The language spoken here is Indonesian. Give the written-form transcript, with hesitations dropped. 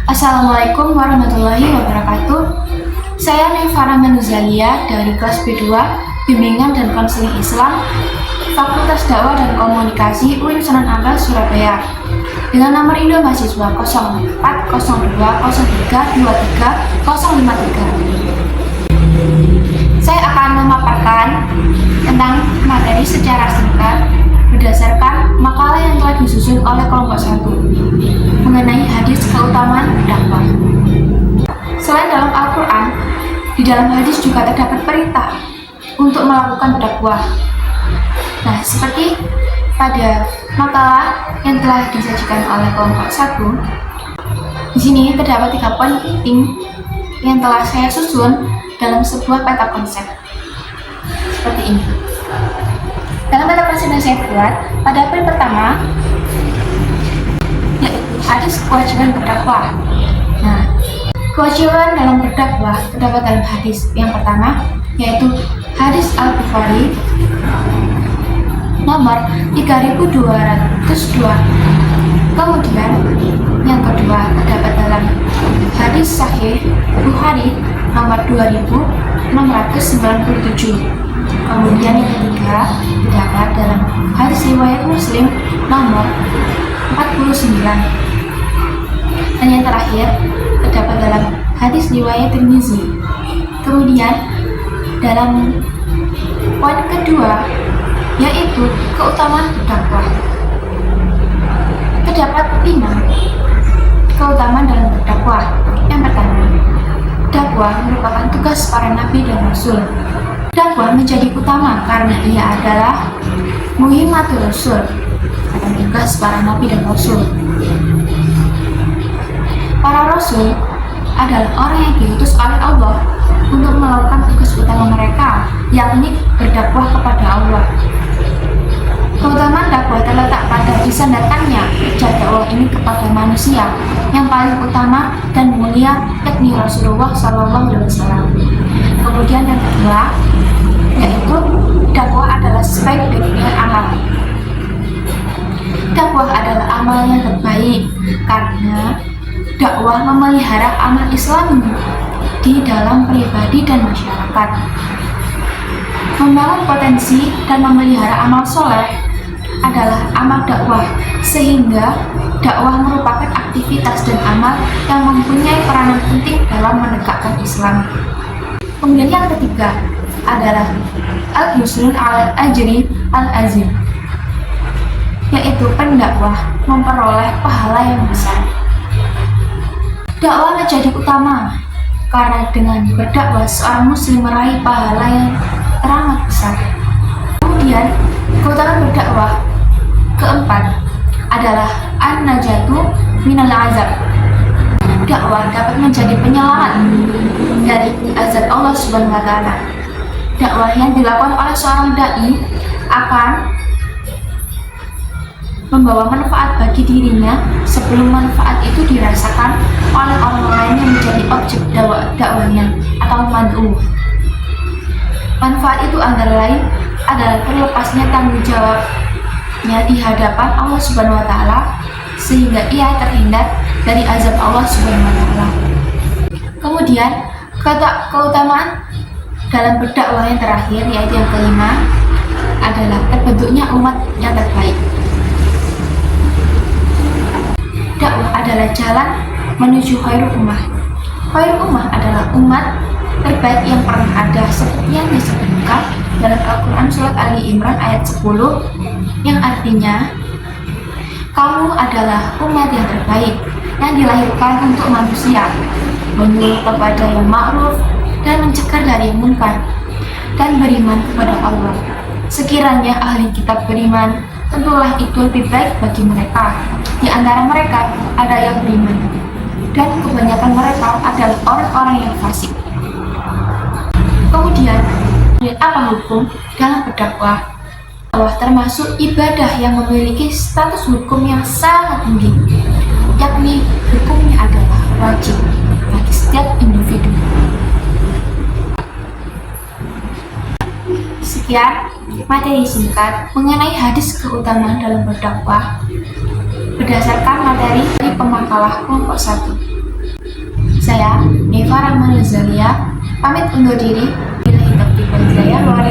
Assalamualaikum warahmatullahi wabarakatuh. Saya Nefara Manuzalia dari kelas B2 Bimbingan dan Konseling Islam Fakultas Dakwah dan Komunikasi UIN Sunan Ampel Surabaya dengan nomor induk mahasiswa 0402032353. Saya akan memaparkan tentang materi secara singkat berdasarkan makalah yang telah disusun oleh kelompok 1 mengenai hadis keutamaan berdakwah. Selain dalam Al-Quran, di dalam hadis juga terdapat perintah untuk melakukan dakwah. Nah, seperti pada makalah yang telah disajikan oleh kelompok 1, di sini terdapat 3 poin penting yang telah saya susun dalam sebuah peta konsep. Seperti ini. Dalam peta konsep yang saya buat, pada poin pertama, yaitu hadis kewajiban berdakwah. Nah, kewajiban dalam berdakwah terdapat dalam hadis yang pertama, yaitu hadis Al-Bukhari nomor 3202. Kemudian yang kedua terdapat dalam hadis Sahih Bukhari nomor 2697. Kemudian yang ketiga terdapat dalam hadis riwayat Muslim nomor 49. Dan yang terakhir terdapat dalam hadis riwayat Tirmizi. Kemudian dalam poin kedua, yaitu keutamaan berdakwah, terdapat 5 keutamaan dalam berdakwah. Yang pertama, dakwah merupakan tugas para nabi dan rasul. Dakwah menjadi utama karena ia adalah muhimmatul rasul, atau tugas para nabi dan rasul. Para rasul adalah orang yang diutus oleh Allah untuk melakukan tugas utama mereka, yakni berdakwah kepada Allah. Keutamaan dakwah terletak pada disandarkannya kerja dakwah ini kepada manusia yang paling utama dan mulia, yakni Rasulullah SAW. Kemudian yang kedua, yaitu dakwah adalah sebaik-baiknya amal. Dakwah adalah amal yang terbaik karena dakwah memelihara amal Islam di dalam pribadi dan masyarakat, membangun potensi dan memelihara amal soleh adalah amal dakwah, sehingga dakwah merupakan aktivitas dan amal yang mempunyai peranan penting dalam menegakkan Islam. Kemudian yang ketiga adalah al-yusrun al-ajri al-azim, yaitu pendakwah memperoleh pahala yang besar. Dakwah menjadi utama karena dengan berdakwah seorang muslim meraih pahala yang teramat besar. Kemudian keutamaan berdakwah keempat adalah an-najatu minal azab. Dakwah dapat menjadi penyelamat dari azab Allah Subhanahu wa taala. Dakwah yang dilakukan oleh seorang dai akan membawa manfaat bagi dirinya sebelum manfaat itu dirasakan oleh orang lain yang menjadi objek dakwahnya atau mad'u. Manfaat itu antara lain adalah terlepasnya tanggung jawabnya di hadapan Allah Subhanahu wa taala, sehingga ia terhindar dari azab Allah Subhanahu wa taala. Kemudian keutamaan dalam berdakwah yang terakhir, yaitu yang kelima, adalah terbentuknya umat yang terbaik. Dakwah adalah jalan menuju khairul ummah. Khairul ummah adalah umat terbaik yang pernah ada, seperti yang disebutkan dalam Al-Quran surat Ali Imran ayat 10, yang artinya, kamu adalah umat yang terbaik yang dilahirkan untuk manusia, menyuruh kepada yang ma'ruf dan mencegah dari yang munkar, dan beriman kepada Allah. Sekiranya ahli kitab beriman, tentulah itu lebih baik bagi mereka. Di antara mereka ada yang beriman, dan kebanyakan mereka adalah orang-orang yang fasik. Kemudian, apa hukum dalam berdakwah? Dakwah termasuk ibadah yang memiliki status hukum yang sangat tinggi, yakni hukumnya adalah wajib bagi setiap individu. Sekian materi singkat mengenai hadis keutamaan dalam berdakwah berdasarkan materi dari pemakalah kelompok 1. Saya, Neva Rahman Zalia, pamit undur diri. Bila hidup di Hidayah, luar